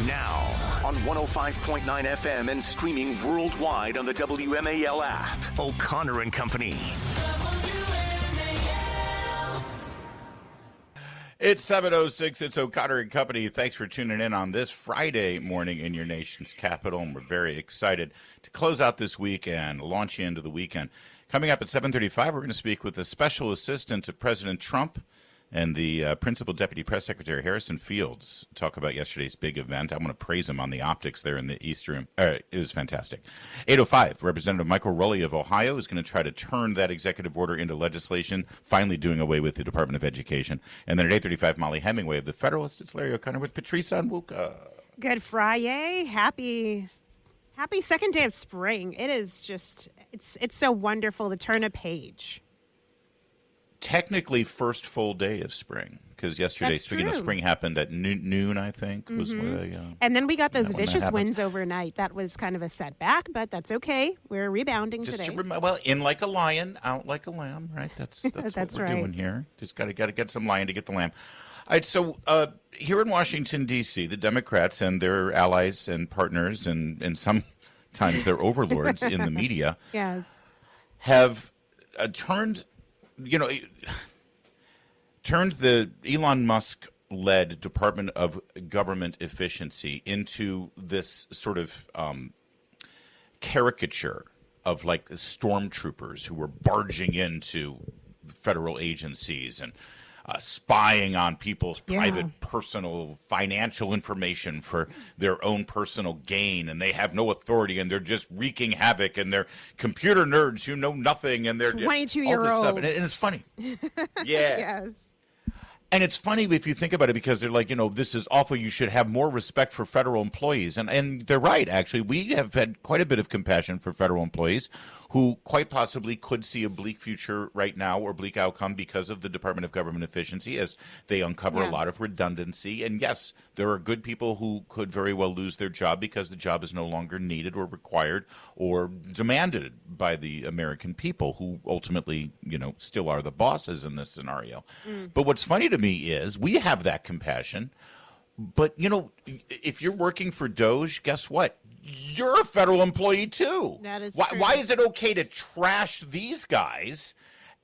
Now, on 105.9 FM and streaming worldwide on the WMAL app. O'Connor and Company. It's 7:06. It's O'Connor and Company. Thanks for tuning in on this Friday morning in your nation's capital. And we're very excited to close out this week and launch you into the weekend. Coming up at 7:35, we're going to speak with the special assistant to President Trump and the Principal Deputy Press Secretary, Harrison Fields, talk about yesterday's big event. I'm going to praise him on the optics there in the East Room. It was fantastic. 8:05, Representative Michael Rowley of Ohio is going to try to turn that executive order into legislation, finally doing away with the Department of Education. And then at 8:35, Molly Hemingway of The Federalist. It's Larry O'Connor with Patrice Onwuka. Good Friday. Happy second day of spring. It is just, it's so wonderful to turn a page. Technically first full day of spring, because yesterday, speaking of spring, happened at noon, I think. Was and then we got those vicious winds overnight. That was kind of a setback, but that's okay. We're rebounding just today. Well, in like a lion, out like a lamb, right? That's what we're doing here. Just got to get some lion to get the lamb. All right, so here in Washington, D.C., the Democrats and their allies and partners and sometimes their overlords in the media have turned the Elon Musk-led Department of Government Efficiency into this sort of caricature of like the stormtroopers who were barging into federal agencies and spying on people's private, personal, financial information for their own personal gain, and they have no authority, and they're just wreaking havoc, and they're computer nerds who know nothing, and they're 22-year-olds. And it's funny. Yeah. Yes. And it's funny if you think about it, because they're like, this is awful. You should have more respect for federal employees. And they're right, actually. We have had quite a bit of compassion for federal employees who quite possibly could see a bleak future right now or bleak outcome because of the Department of Government Efficiency as they uncover a lot of redundancy. And yes, there are good people who could very well lose their job because the job is no longer needed or required or demanded by the American people who ultimately, still are the bosses in this scenario. But what's funny to me is we have that compassion. But, if you're working for DOGE, guess what? You're a federal employee, too. That is true. Why is it okay to trash these guys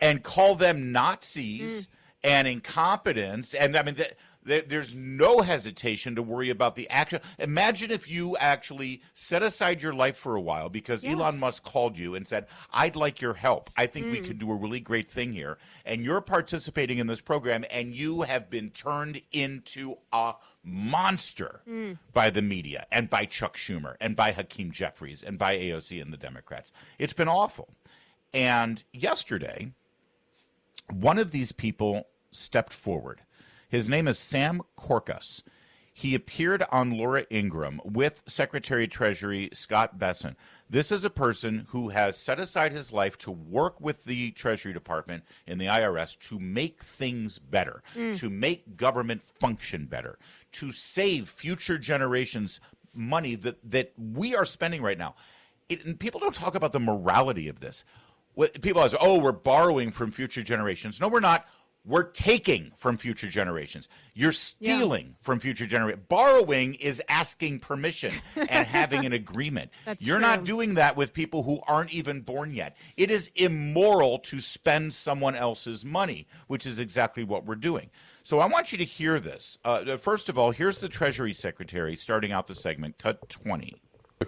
and call them Nazis and incompetence? And, I mean, there's no hesitation to worry about the action. Imagine if you actually set aside your life for a while because Elon Musk called you and said, I'd like your help. I think we could do a really great thing here. And you're participating in this program, and you have been turned into a monster by the media and by Chuck Schumer and by Hakeem Jeffries and by AOC and the Democrats. It's been awful. And yesterday, one of these people stepped forward. His name is Sam Corcos. He appeared on Laura Ingraham with Secretary of Treasury Scott Bessent. This is a person who has set aside his life to work with the Treasury Department and the IRS to make things better, to make government function better, to save future generations money that we are spending right now. And people don't talk about the morality of this. People say, we're borrowing from future generations. No, we're not. We're taking from future generations. You're stealing from future generations. Borrowing is asking permission and having an agreement. You're not doing that with people who aren't even born yet. It is immoral to spend someone else's money, which is exactly what we're doing. So I want you to hear this. First of all, here's the Treasury Secretary starting out the segment, cut 20.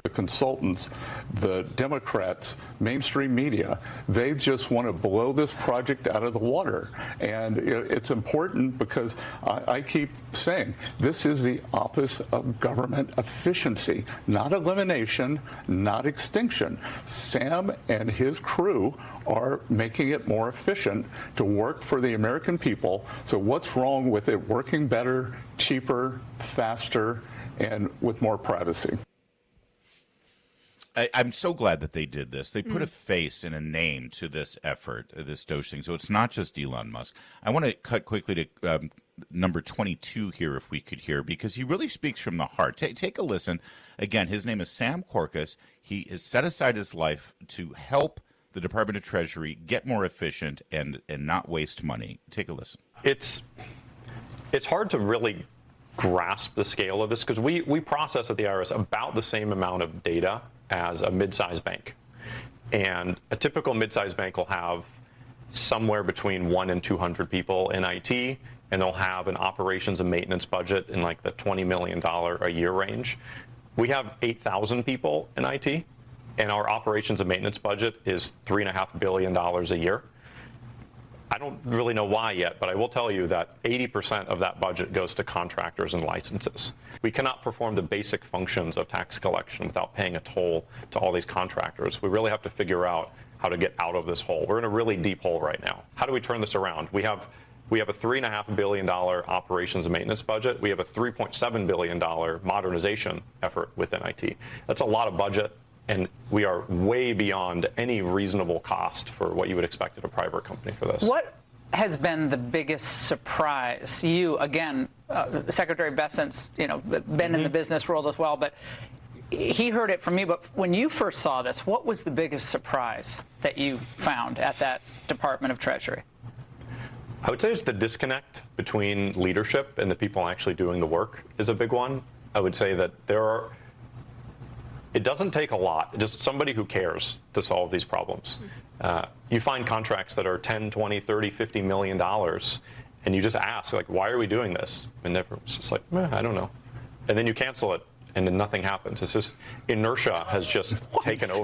The consultants, the Democrats, mainstream media, they just want to blow this project out of the water. And it's important because I keep saying this is the office of government efficiency, not elimination, not extinction. Sam and his crew are making it more efficient to work for the American people. So what's wrong with it working better, cheaper, faster, and with more privacy? I'm so glad that they did this. They put a face and a name to this effort, this DOGE thing. So it's not just Elon Musk. I want to cut quickly to number 22 here, if we could hear, because he really speaks from the heart. Take a listen. Again, his name is Sam Corcos. He has set aside his life to help the Department of Treasury get more efficient and not waste money. Take a listen. It's hard to really grasp the scale of this, because we process at the IRS about the same amount of data as a mid-sized bank. And a typical mid-sized bank will have somewhere between 1 and 200 people in IT, and they'll have an operations and maintenance budget in like the $20 million a year range. We have 8,000 people in IT, and our operations and maintenance budget is $3.5 billion a year. I don't really know why yet, but I will tell you that 80% of that budget goes to contractors and licenses. We cannot perform the basic functions of tax collection without paying a toll to all these contractors. We really have to figure out how to get out of this hole. We're in a really deep hole right now. How do we turn this around? We have a $3.5 billion operations and maintenance budget. We have a $3.7 billion modernization effort within IT. That's a lot of budget, and we are way beyond any reasonable cost for what you would expect at a private company for this. What has been the biggest surprise? You, again, Secretary Bessent's, been in the business world as well, but he heard it from me. But when you first saw this, what was the biggest surprise that you found at that Department of Treasury? I would say it's the disconnect between leadership and the people actually doing the work is a big one. I would say that it doesn't take a lot, just somebody who cares to solve these problems. You find contracts that are 10, 20, 30, 50 million dollars, and you just ask, like, why are we doing this? And everyone's just like, I don't know. And then you cancel it, and then nothing happens. It's just inertia has just taken over.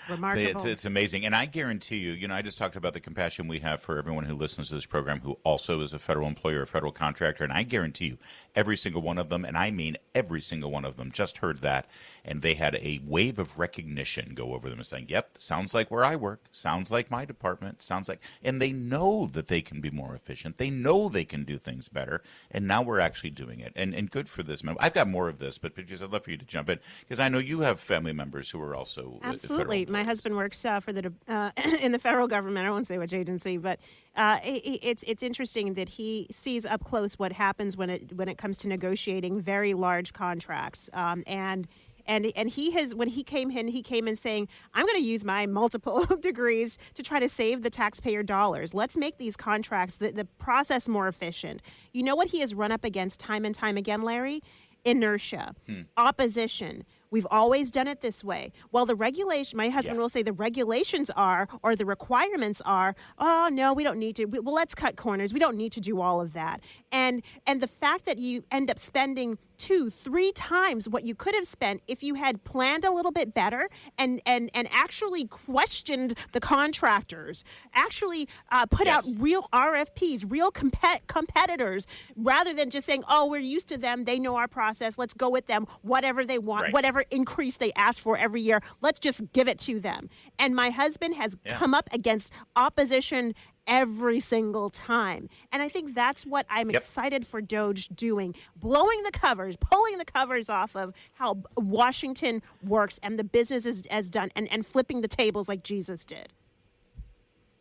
Remarkable. It's amazing. And I guarantee you, I just talked about the compassion we have for everyone who listens to this program who also is a federal employer or federal contractor. And I guarantee you, every single one of them, and I mean every single one of them, just heard that. And they had a wave of recognition go over them and saying, yep, sounds like where I work, sounds like my department, sounds like, and they know that they can be more efficient. They know they can do things better. And now we're actually doing it. And good for this. I've got more of this, but Patrice, I'd love for you to jump in because I know you have family members who are also absolutely. federal. My husband works for in the federal government. I won't say which agency, but it's interesting that he sees up close what happens when it comes to negotiating very large contracts. And he has, when he came in saying, I'm going to use my multiple degrees to try to save the taxpayer dollars. Let's make these contracts, the process more efficient. You know what he has run up against time and time again, Larry? Inertia, opposition. We've always done it this way. Well, the regulation, my husband will say the regulations are, or the requirements are, oh, no, we don't need to. Well, let's cut corners. We don't need to do all of that. And the fact that you end up spending 2-3 times what you could have spent if you had planned a little bit better and actually questioned the contractors, actually put out real RFPs, real competitors, rather than just saying, oh, we're used to them. They know our process. Let's go with them. Whatever they want, whatever increase they ask for every year, let's just give it to them. And my husband has come up against opposition every single time. And I think that's what I'm excited for DOGE doing, blowing the covers, pulling the covers off of how Washington works and the business is done, and flipping the tables like Jesus did.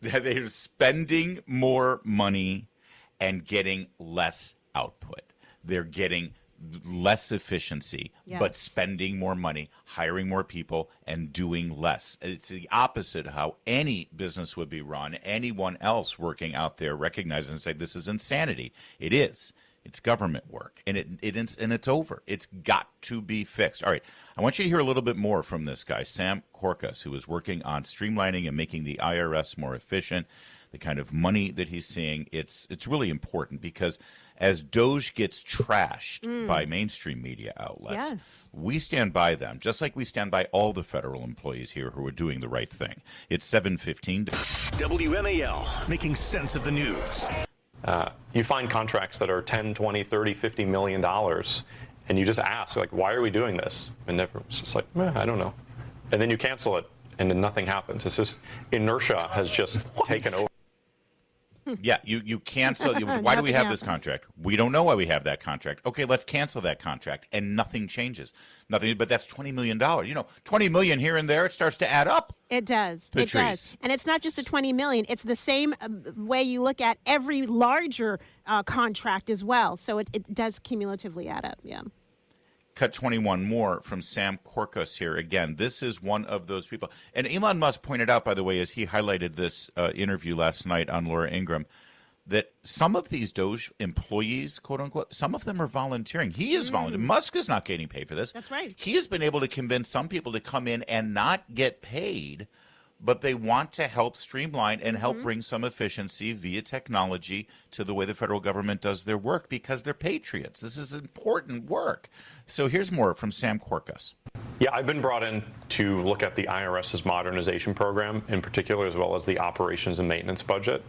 They're spending more money and getting less output. They're getting less efficiency, but spending more money, hiring more people, and doing less. It's the opposite of how any business would be run. Anyone else working out there recognizes and say, this is insanity. It is. It's government work, and it's over. It's got to be fixed. All right, I want you to hear a little bit more from this guy, Sam Corcos, who is working on streamlining and making the IRS more efficient. The kind of money that he's seeing, it's really important because as DOGE gets trashed by mainstream media outlets, we stand by them, just like we stand by all the federal employees here who are doing the right thing. It's 7:15. WMAL, making sense of the news. You find contracts that are 10, 20, 30, 50 million dollars, and you just ask, like, why are we doing this? And everyone's just like, I don't know. And then you cancel it, and then nothing happens. It's just inertia has just taken over. Yeah, you cancel. Why do we have this contract? We don't know why we have that contract. Okay, let's cancel that contract, and nothing changes. Nothing, but that's $20 million. $20 million here and there, it starts to add up. It does. Patrice. It does. And it's not just the $20 million. It's the same way you look at every larger contract as well. So it does cumulatively add up, Cut 21 more from Sam Corcos here. Again, this is one of those people. And Elon Musk pointed out, by the way, as he highlighted this interview last night on Laura Ingraham, that some of these DOGE employees, quote unquote, some of them are volunteering. He is volunteering. Musk is not getting paid for this. That's right. He has been able to convince some people to come in and not get paid, but they want to help streamline and help bring some efficiency via technology to the way the federal government does their work because they're patriots. This is important work. So here's more from Sam Corcos. Yeah, I've been brought in to look at the IRS's modernization program in particular, as well as the operations and maintenance budget.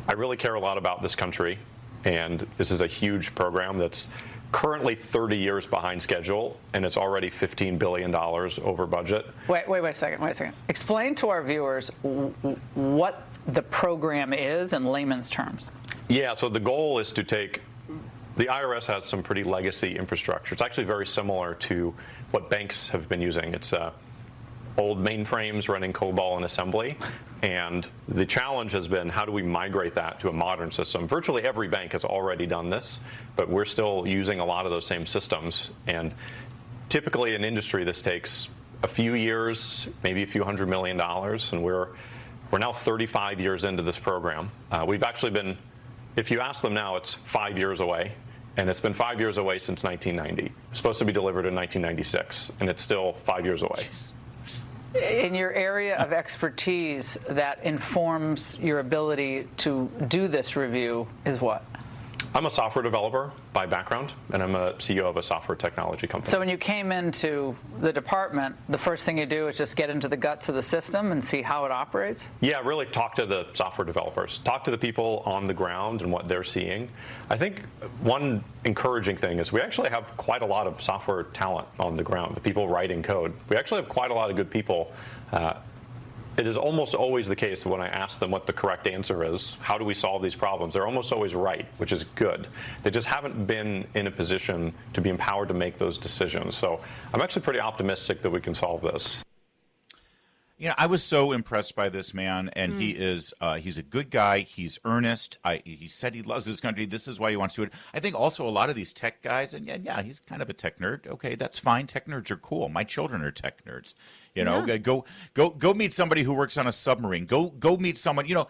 I really care a lot about this country, and this is a huge program that's currently 30 years behind schedule, and it's already $15 billion over budget. Wait a second. Explain to our viewers what the program is in layman's terms. Yeah, so the goal is to take, the IRS has some pretty legacy infrastructure. It's actually very similar to what banks have been using. It's old mainframes running COBOL and assembly. And the challenge has been, how do we migrate that to a modern system? Virtually every bank has already done this, but we're still using a lot of those same systems. And typically in industry, this takes a few years, maybe a few $100 million. And we're now 35 years into this program. We've actually been, if you ask them now, it's 5 years away. And it's been 5 years away since 1990. It's supposed to be delivered in 1996, and it's still 5 years away. In your area of expertise that informs your ability to do this review is what? I'm a software developer by background, and I'm a CEO of a software technology company. So when you came into the department, the first thing you do is just get into the guts of the system and see how it operates? Yeah, really talk to the software developers. Talk to the people on the ground and what they're seeing. I think one encouraging thing is we actually have quite a lot of software talent on the ground, the people writing code. We actually have quite a lot of good people. It is almost always the case that when I ask them what the correct answer is, how do we solve these problems, they're almost always right, which is good. They just haven't been in a position to be empowered to make those decisions. So I'm actually pretty optimistic that we can solve this. You know, I was so impressed by this man, and he's a good guy. He's earnest. He said he loves his country. This is why he wants to do it. I think also a lot of these tech guys, and yeah, he's kind of a tech nerd. Okay, that's fine. Tech nerds are cool. My children are tech nerds. You know, go meet somebody who works on a submarine. Go meet someone. You know,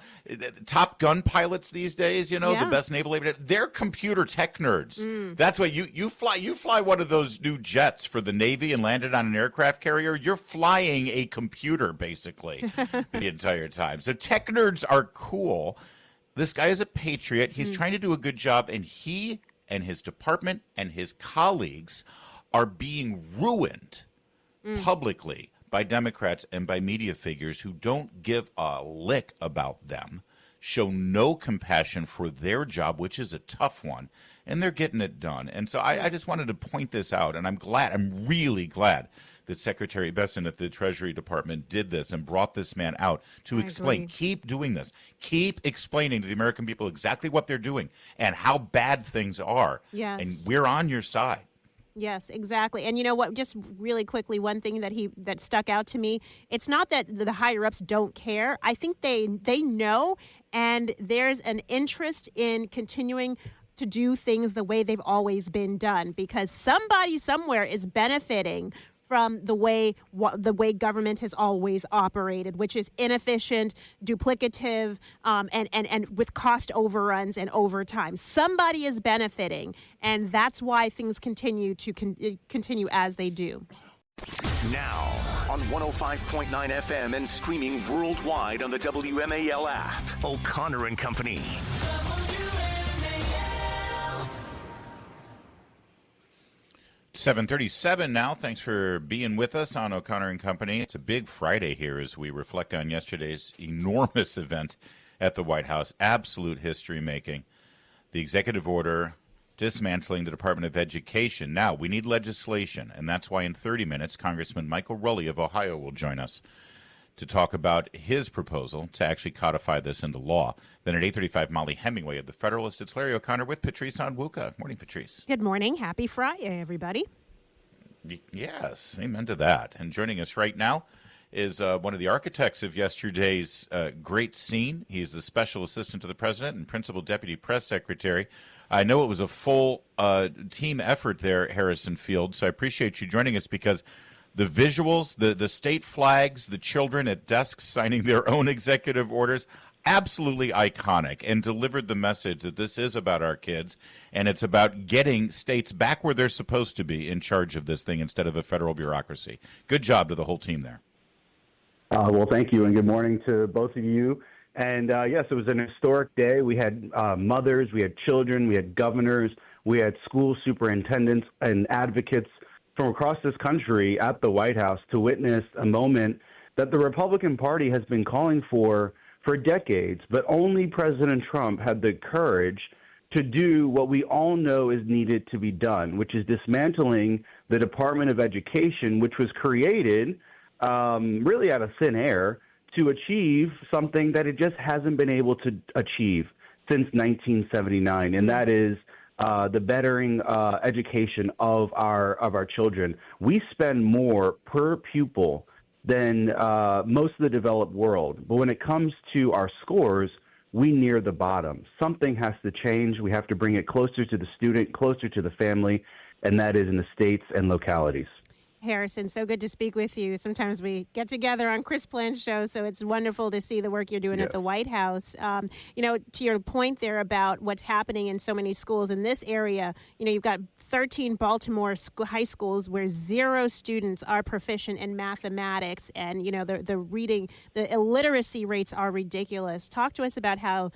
Top Gun pilots these days. You know, the best naval aviators. They're computer tech nerds. That's why you fly one of those new jets for the Navy and land it on an aircraft carrier. You're flying a computer basically the entire time. So tech nerds are cool. This guy is a patriot. He's trying to do a good job, and he and his department and his colleagues are being ruined publicly by Democrats and by media figures who don't give a lick about them, show no compassion for their job, which is a tough one, and they're getting it done. And so I just wanted to point this out, and I'm really glad that Secretary Bessent at the Treasury Department did this and brought this man out to explain. Agree. Keep doing this. Keep explaining to the American people exactly what they're doing and how bad things are. Yes. And we're on your side. Yes, exactly. And you know what, just really quickly, one thing that stuck out to me, it's not that the higher ups don't care. I think they know, and there's an interest in continuing to do things the way they've always been done, because somebody somewhere is benefiting from the way government has always operated, which is inefficient, duplicative, and with cost overruns and overtime. Somebody is benefiting, and that's why things continue to continue as they do. Now, on 105.9 FM and streaming worldwide on the WMAL app, O'Connor and Company. 7:37 now. Thanks for being with us on O'Connor and Company. It's a big Friday here as we reflect on yesterday's enormous event at the White House. Absolute history making. The executive order dismantling the Department of Education. Now, we need legislation, and that's why in 30 minutes, Congressman Michael Rowley of Ohio will join us to talk about his proposal to actually codify this into law. Then at 8:35, Molly Hemingway of The Federalist. It's Larry O'Connor with Patrice Onwuka. Morning, Patrice. Good morning. Happy Friday, everybody. Yes, amen to that. And joining us right now is one of the architects of yesterday's great scene. He's the special assistant to the president and principal deputy press secretary. I know it was a full team effort there, Harrison Field, so I appreciate you joining us because the visuals, the state flags, the children at desks signing their own executive orders, absolutely iconic and delivered the message that this is about our kids and it's about getting states back where they're supposed to be in charge of this thing instead of a federal bureaucracy. Good job to the whole team there. Well, thank you, and good morning to both of you. And yes, it was an historic day. We had mothers, we had children, we had governors, we had school superintendents and advocates from across this country at the White House to witness a moment that the Republican Party has been calling for decades, but only President Trump had the courage to do what we all know is needed to be done, which is dismantling the Department of Education, which was created really out of thin air to achieve something that it just hasn't been able to achieve since 1979, and that is the bettering education of our children. We spend more per pupil than most of the developed world, but when it comes to our scores, we near the bottom. Something has to change. We have to bring it closer to the student, closer to the family, and that is in the states and localities. Harrison, so good to speak with you. Sometimes we get together on Chris Plant's show, so it's wonderful to see the work you're doing at the White House. To your point there about what's happening in so many schools in this area, you've got 13 Baltimore high schools where 0 students are proficient in mathematics, and, the reading, the illiteracy rates are ridiculous. Talk to us about how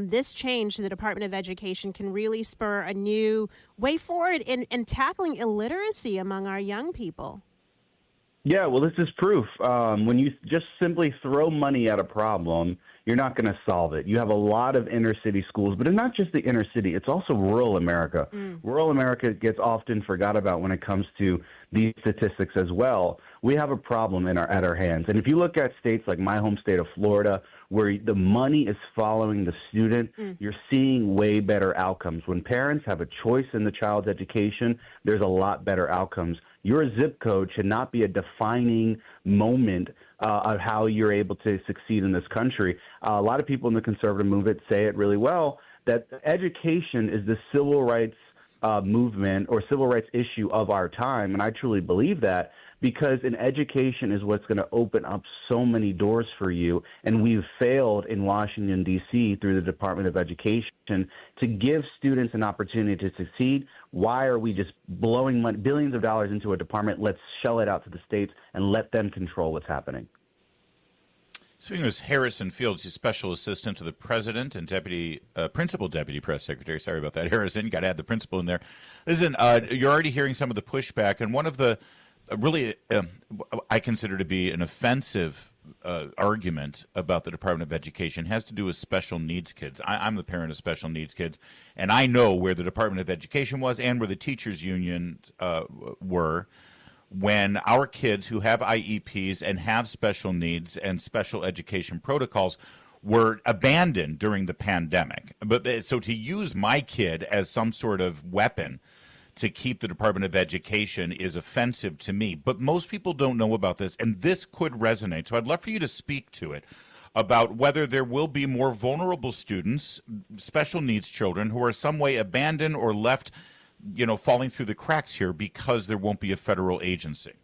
this change to the Department of Education can really spur a new way forward in tackling illiteracy among our young people. Yeah, well, this is proof. When you just simply throw money at a problem, you're not going to solve it. You have a lot of inner city schools, but it's not just the inner city. It's also rural America. Rural America gets often forgot about when it comes to these statistics as well. We have a problem at our hands. And if you look at states like my home state of Florida, where the money is following the student, you're seeing way better outcomes. When parents have a choice in the child's education, there's a lot better outcomes. Your zip code should not be a defining moment of how you're able to succeed in this country. A lot of people in the conservative movement say it really well, that education is the civil rights movement or civil rights issue of our time, and I truly believe that, because an education is what's going to open up so many doors for you, and we've failed in Washington, D.C. through the Department of Education to give students an opportunity to succeed. Why are we just blowing money, billions of dollars into a department? Let's shell it out to the states and let them control what's happening. Speaking of Harrison Fields, he's special assistant to the president and principal deputy press secretary. Sorry about that, Harrison. Got to add the principal in there. Listen, you're already hearing some of the pushback, and one of the really I consider to be an offensive argument about the Department of Education has to do with special needs kids. I'm the parent of special needs kids, and I know where the Department of Education was and where the teachers union were when our kids who have IEPs and have special needs and special education protocols were abandoned during the pandemic. But so to use my kid as some sort of weapon to keep the Department of Education is offensive to me. But most people don't know about this, and this could resonate. So I'd love for you to speak to it about whether there will be more vulnerable students, special needs children, who are some way abandoned or left, falling through the cracks here because there won't be a federal agency.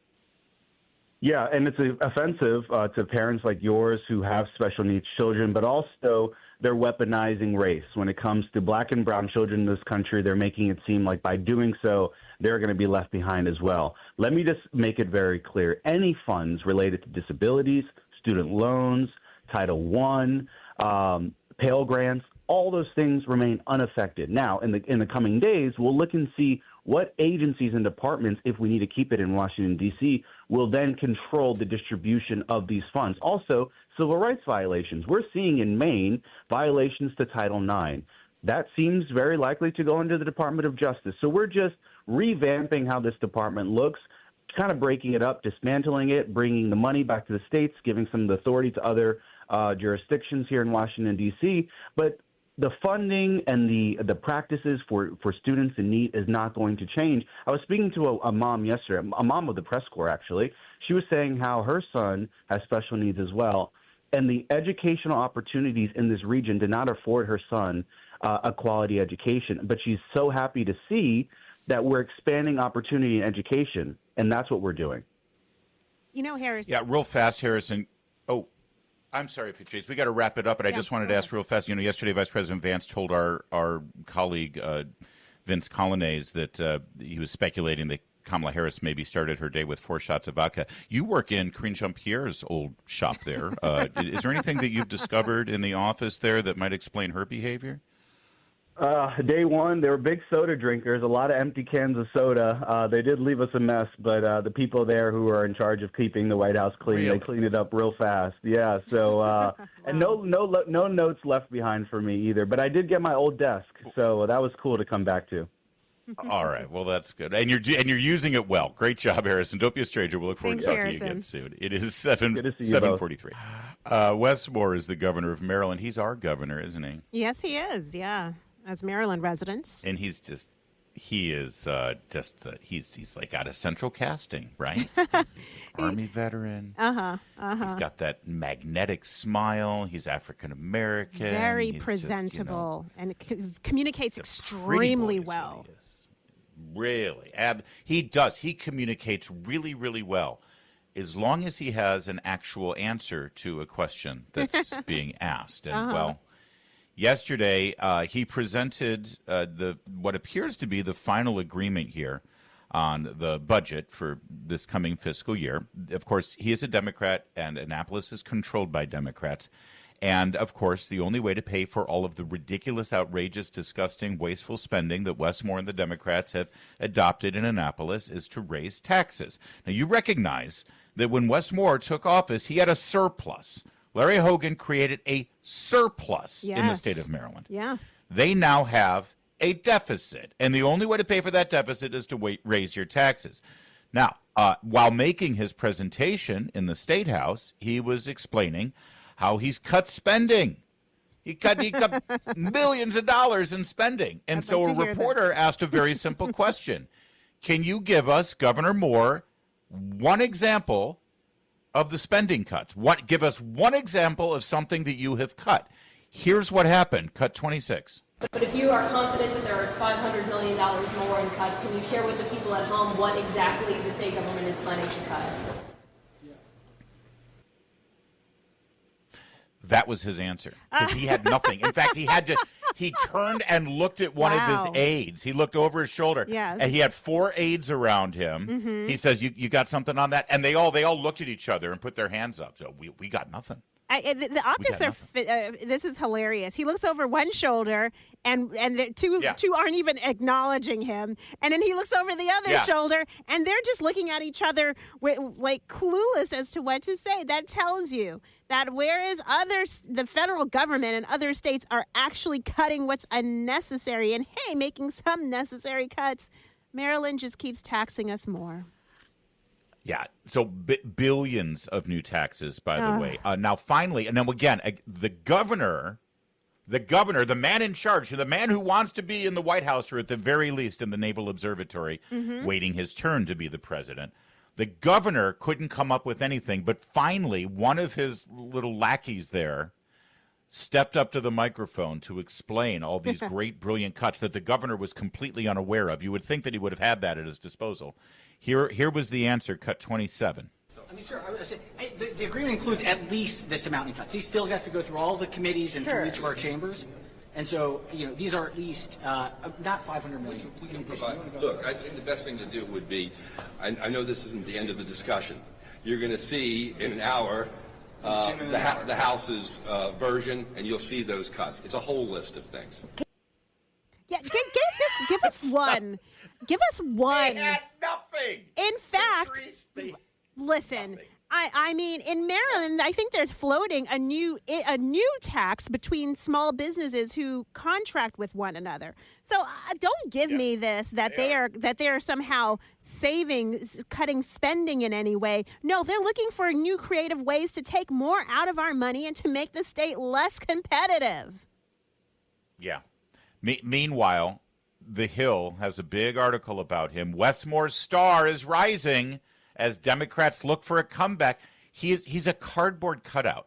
Yeah, and it's offensive to parents like yours who have special needs children, but also they're weaponizing race. When it comes to black and brown children in this country, they're making it seem like by doing so, they're going to be left behind as well. Let me just make it very clear. Any funds related to disabilities, student loans, Title I, Pell Grants, all those things remain unaffected. Now, in the coming days, we'll look and see what agencies and departments, if we need to keep it in Washington, D.C., will then control the distribution of these funds. Also, civil rights violations. We're seeing in Maine violations to Title IX. That seems very likely to go into the Department of Justice. So we're just revamping how this department looks, kind of breaking it up, dismantling it, bringing the money back to the states, giving some of the authority to other jurisdictions here in Washington, D.C., but the funding and the practices for students in need is not going to change. I was speaking to a mom yesterday, a mom of the press corps, actually. She was saying how her son has special needs as well, and the educational opportunities in this region did not afford her son a quality education. But she's so happy to see that we're expanding opportunity in education, and that's what we're doing. Harrison. Yeah, real fast, Harrison. Oh, I'm sorry, Patrice. We got to wrap it up, but I just wanted to ask real fast. Yesterday, Vice President Vance told our colleague Vince Colonnese that he was speculating that Kamala Harris maybe started her day with 4 shots of vodka. You work in Karine Jean-Pierre's old shop there. Is there anything that you've discovered in the office there that might explain her behavior? Day one, they were big soda drinkers, a lot of empty cans of soda. They did leave us a mess, but the people there who are in charge of keeping the White House clean, they cleaned it up real fast. Yeah, so wow. And no notes left behind for me either. But I did get my old desk, so that was cool to come back to. All right, well that's good, and you're using it well. Great job, Harrison. Don't be a stranger. We'll look forward to talking to you again soon. It is 7:43. Wes Moore is the governor of Maryland. He's our governor, isn't he? Yes, he is. Yeah. As Maryland residents. And he's like out of central casting, right? He's an Army veteran. He's got that magnetic smile. He's African American. Very presentable and communicates extremely well. Really. He does. He communicates really, really well. As long as he has an actual answer to a question that's being asked. And yesterday, he presented what appears to be the final agreement here on the budget for this coming fiscal year. Of course, he is a Democrat, and Annapolis is controlled by Democrats. And, of course, the only way to pay for all of the ridiculous, outrageous, disgusting, wasteful spending that Wes Moore and the Democrats have adopted in Annapolis is to raise taxes. Now, you recognize that when Wes Moore took office, he had a surplus. Larry Hogan created a surplus in the state of Maryland. Yeah. They now have a deficit, and the only way to pay for that deficit is to raise your taxes. Now, while making his presentation in the State House, he was explaining how he's cut spending. He cut millions of dollars in spending. And so a reporter asked a very simple question. Can you give us, Governor Moore, one example of the spending cuts? Give us one example of something that you have cut. Here's what happened. Cut 26. But if you are confident that there is $500 million more in cuts, can you share with the people at home what exactly the state government is planning to cut? That was his answer, because he had nothing. In fact, he turned and looked at one of his aides. He looked over his shoulder, and he had 4 aides around him. Mm-hmm. He says, you got something on that? And they all looked at each other and put their hands up. So we got nothing. The optics are. This is hilarious. He looks over one shoulder, and the two aren't even acknowledging him. And then he looks over the other shoulder, and they're just looking at each other like clueless as to what to say. That tells you that whereas the federal government and other states are actually cutting what's unnecessary and making some necessary cuts, Maryland just keeps taxing us more. Yeah, so billions of new taxes, by the way. Now, finally, and then again, the governor, the man in charge, the man who wants to be in the White House or at the very least in the Naval Observatory, waiting his turn to be the president. The governor couldn't come up with anything, but finally, one of his little lackeys there stepped up to the microphone to explain all these great, brilliant cuts that the governor was completely unaware of. You would think that he would have had that at his disposal. Here was the answer, cut 27. I mean, sure. I was say, the agreement includes at least this amount in cuts. These still has to go through all the committees and through each of our chambers. And so, these are at least not $500 million. We can provide. Look, I think the best thing to do would be, I know this isn't the end of the discussion. You're going to see in an hour the House's version, and you'll see those cuts. It's a whole list of things. Yeah, give us one. Give us one. They had nothing. In fact, Patrice, listen. Nothing. I mean, in Maryland, I think they're floating a new tax between small businesses who contract with one another. So don't give me this that they are somehow cutting spending in any way. No, they're looking for new creative ways to take more out of our money and to make the state less competitive. Yeah. Meanwhile, The Hill has a big article about him. Wes Moore's star is rising as Democrats look for a comeback. He's a cardboard cutout.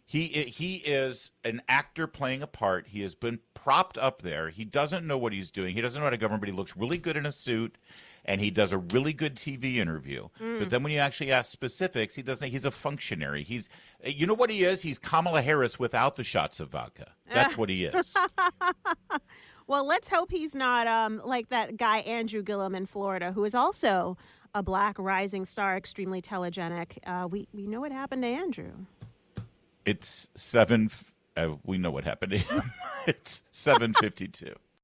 He is an actor playing a part. He has been propped up there. He doesn't know what he's doing. He doesn't know how to govern, but he looks really good in a suit, and he does a really good TV interview. But then when you actually ask specifics, he doesn't. He's a functionary. He's, you know what he is? He's Kamala Harris without the shots of vodka. That's what he is. Well, let's hope he's not like that guy Andrew Gillum in Florida, who is also a black rising star, extremely telegenic. We know what happened to Andrew. It's 7. We know what happened to him. It's 7:52.